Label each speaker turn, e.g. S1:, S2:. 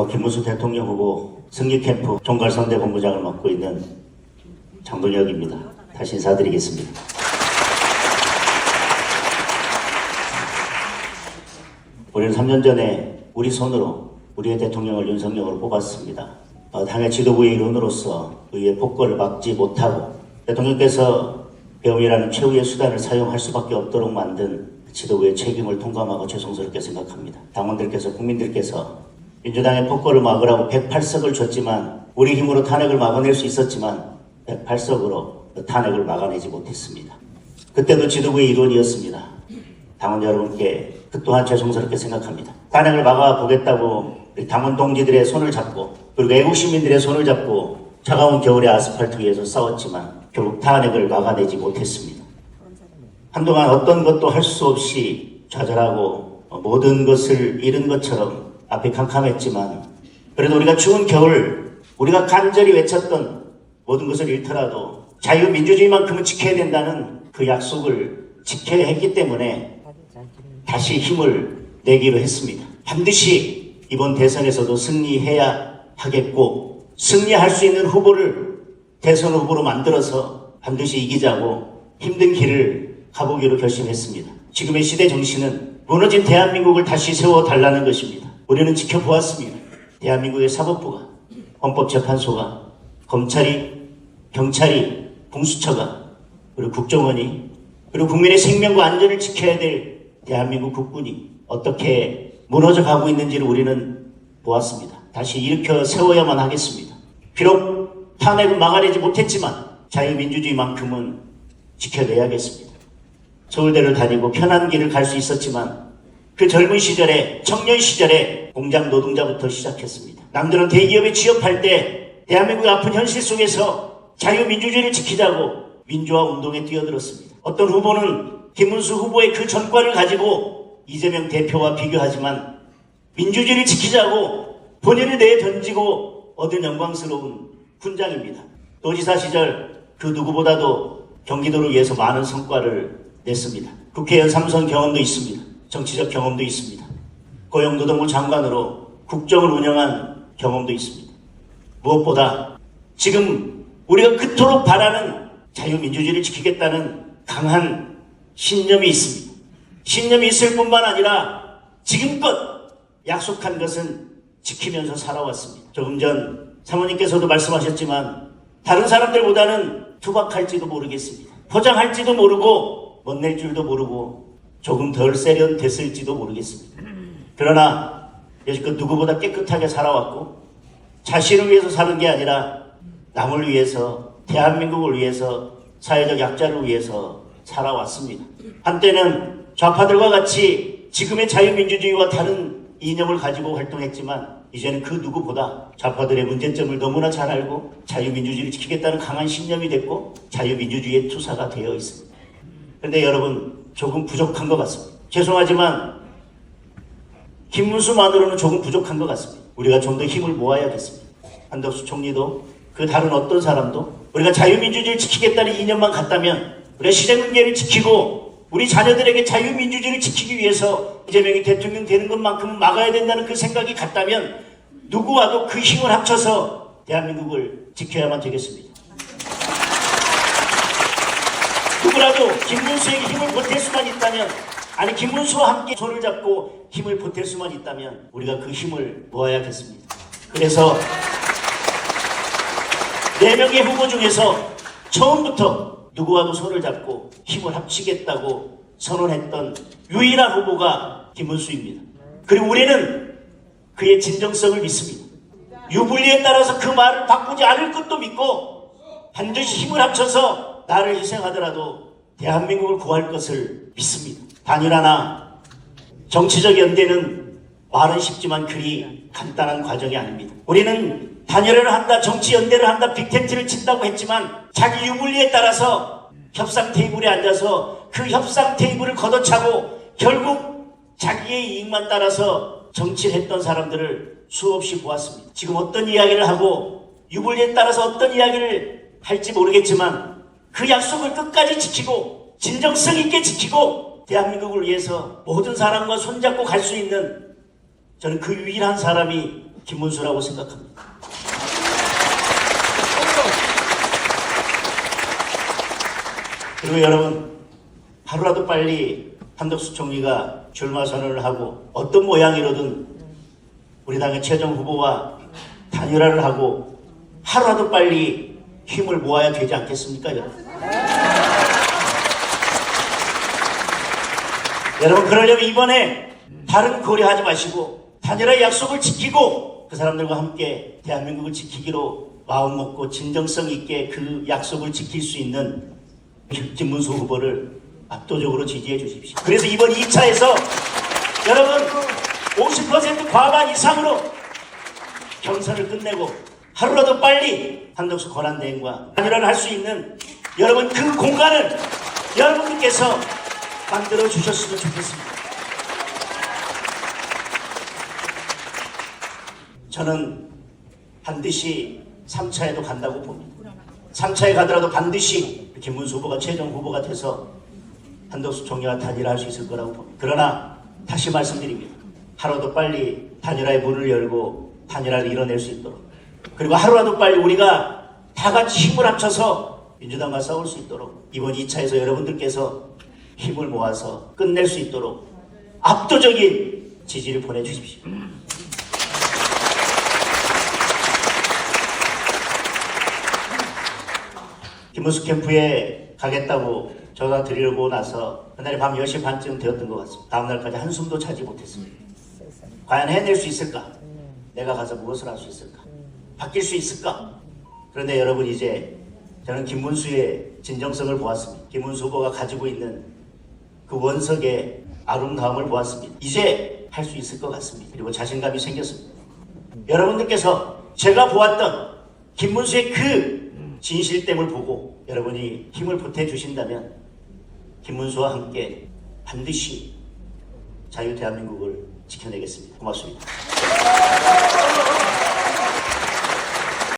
S1: 김문수 대통령 후보 승리캠프 총괄선대본부장을 맡고 있는 장동혁입니다. 다시 인사드리겠습니다. 우리는 3년 전에 우리 손으로 우리의 대통령을 윤석열을 뽑았습니다. 당의 지도부의 일원으로서 의회 폭거를 막지 못하고 대통령께서 배움이라는 최후의 수단을 사용할 수밖에 없도록 만든 지도부의 책임을 통감하고 죄송스럽게 생각합니다. 당원들께서, 국민들께서 민주당의 폭거를 막으라고 108석을 줬지만 우리 힘으로 탄핵을 막아낼 수 있었지만 108석으로 탄핵을 막아내지 못했습니다. 그때도 지도부의 일원이었습니다. 당원 여러분께 그 또한 죄송스럽게 생각합니다. 탄핵을 막아보겠다고 우리 당원 동지들의 손을 잡고 그리고 애국 시민들의 손을 잡고 차가운 겨울의 아스팔트 위에서 싸웠지만 결국 탄핵을 막아내지 못했습니다. 한동안 어떤 것도 할 수 없이 좌절하고 모든 것을 잃은 것처럼 앞이 캄캄했지만 그래도 우리가 추운 겨울 우리가 간절히 외쳤던 모든 것을 잃더라도 자유민주주의만큼은 지켜야 된다는 그 약속을 지켜야 했기 때문에 다시 힘을 내기로 했습니다. 반드시 이번 대선에서도 승리해야 하겠고 승리할 수 있는 후보를 대선 후보로 만들어서 반드시 이기자고 힘든 길을 가보기로 결심했습니다. 지금의 시대 정신은 무너진 대한민국을 다시 세워달라는 것입니다. 우리는 지켜보았습니다. 대한민국의 사법부가, 헌법재판소가, 검찰이, 경찰이, 공수처가, 그리고 국정원이, 그리고 국민의 생명과 안전을 지켜야 될 대한민국 국군이 어떻게 무너져 가고 있는지를 우리는 보았습니다. 다시 일으켜 세워야만 하겠습니다. 비록 탄핵은 막아내지 못했지만 자유민주주의만큼은 지켜내야겠습니다. 서울대를 다니고 편한 길을 갈 수 있었지만 그 젊은 시절에, 청년 시절에 공장 노동자부터 시작했습니다. 남들은 대기업에 취업할 때 대한민국의 아픈 현실 속에서 자유민주주의를 지키자고 민주화 운동에 뛰어들었습니다. 어떤 후보는 김문수 후보의 그 전과를 가지고 이재명 대표와 비교하지만 민주주의를 지키자고 본인을 내던지고 얻은 영광스러운 훈장입니다. 도지사 시절 그 누구보다도 경기도를 위해서 많은 성과를 냈습니다. 국회의원 3선 경험도 있습니다. 정치적 경험도 있습니다. 고용노동부 장관으로 국정을 운영한 경험도 있습니다. 무엇보다 지금 우리가 그토록 바라는 자유민주주의를 지키겠다는 강한 신념이 있습니다. 신념이 있을 뿐만 아니라 지금껏 약속한 것은 지키면서 살아왔습니다. 조금 전 사모님께서도 말씀하셨지만 다른 사람들보다는 투박할지도 모르겠습니다. 포장할지도 모르고 멋낼 줄도 모르고 조금 덜 세련됐을지도 모르겠습니다. 그러나 여지껏 누구보다 깨끗하게 살아왔고 자신을 위해서 사는 게 아니라 남을 위해서, 대한민국을 위해서, 사회적 약자를 위해서 살아왔습니다. 한때는 좌파들과 같이 지금의 자유민주주의와 다른 이념을 가지고 활동했지만 이제는 그 누구보다 좌파들의 문제점을 너무나 잘 알고 자유민주주의를 지키겠다는 강한 신념이 됐고 자유민주주의의 투사가 되어 있습니다. 그런데 여러분 조금 부족한 것 같습니다. 죄송하지만 김문수만으로는 조금 부족한 것 같습니다. 우리가 좀 더 힘을 모아야겠습니다. 한덕수 총리도 그 다른 어떤 사람도 우리가 자유민주주의를 지키겠다는 이념만 같다면 우리가 시대문제를 지키고 우리 자녀들에게 자유민주주의를 지키기 위해서 이재명이 대통령 되는 것만큼은 막아야 된다는 그 생각이 같다면 누구와도 그 힘을 합쳐서 대한민국을 지켜야만 되겠습니다. 누구라도 김문수에게 힘을 보탤 수만 있다면, 아니 김문수와 함께 손을 잡고 힘을 보탤 수만 있다면 우리가 그 힘을 모아야겠습니다. 그래서 4명의 후보 중에서 처음부터 누구와도 손을 잡고 힘을 합치겠다고 선언했던 유일한 후보가 김문수입니다. 그리고 우리는 그의 진정성을 믿습니다. 유불리에 따라서 그 말을 바꾸지 않을 것도 믿고 반드시 힘을 합쳐서 나를 희생하더라도 대한민국을 구할 것을 믿습니다. 단일화나 정치적 연대는 말은 쉽지만 그리 간단한 과정이 아닙니다. 우리는 단일화를 한다, 정치 연대를 한다, 빅텐트를 친다고 했지만 자기 유불리에 따라서 협상 테이블에 앉아서 그 협상 테이블을 걷어차고 결국 자기의 이익만 따라서 정치를 했던 사람들을 수없이 보았습니다. 지금 어떤 이야기를 하고 유불리에 따라서 어떤 이야기를 할지 모르겠지만 그 약속을 끝까지 지키고 진정성 있게 지키고 대한민국을 위해서 모든 사람과 손잡고 갈 수 있는 저는 그 유일한 사람이 김문수라고 생각합니다. 그리고 여러분, 하루라도 빨리 한덕수 총리가 출마 선언을 하고 어떤 모양이로든 우리 당의 최종 후보와 단일화를 하고 하루라도 빨리 힘을 모아야 되지 않겠습니까, 여러분? 여러분, 그러려면 이번에 다른 고려하지 마시고 단일화의 약속을 지키고 그 사람들과 함께 대한민국을 지키기로 마음먹고 진정성 있게 그 약속을 지킬 수 있는 김문수 후보를 압도적으로 지지해 주십시오. 그래서 이번 2차에서 여러분 50% 과반 이상으로 경선을 끝내고 하루라도 빨리 한덕수 권한대행과 단일화를 할 수 있는 여러분 그 공간을 여러분들께서 만들어 주셨으면 좋겠습니다. 저는 반드시 3차에도 간다고 봅니다. 3차에 가더라도 반드시 김문수 후보가 최종 후보가 돼서 한덕수 총리와 단일화할 수 있을 거라고 봅니다. 그러나 다시 말씀드립니다. 하루라도 빨리 단일화의 문을 열고 단일화를 이뤄낼 수 있도록, 그리고 하루라도 빨리 우리가 다 같이 힘을 합쳐서 민주당과 싸울 수 있도록 이번 2차에서 여러분들께서 힘을 모아서 끝낼 수 있도록 압도적인 지지를 보내주십시오. 김문수 캠프에 가겠다고 전화 드리고 나서 그날이 밤 10시 반쯤 되었던 것 같습니다. 다음날까지 한숨도 자지 못했습니다. 과연 해낼 수 있을까? 내가 가서 무엇을 할 수 있을까? 바뀔 수 있을까? 그런데 여러분, 이제 저는 김문수의 진정성을 보았습니다. 김문수 후보가 가지고 있는 그 원석의 아름다움을 보았습니다. 이제 할 수 있을 것 같습니다. 그리고 자신감이 생겼습니다. 여러분들께서 제가 보았던 김문수의 그 진실됨을 보고 여러분이 힘을 보태주신다면 김문수와 함께 반드시 자유 대한민국을 지켜내겠습니다. 고맙습니다.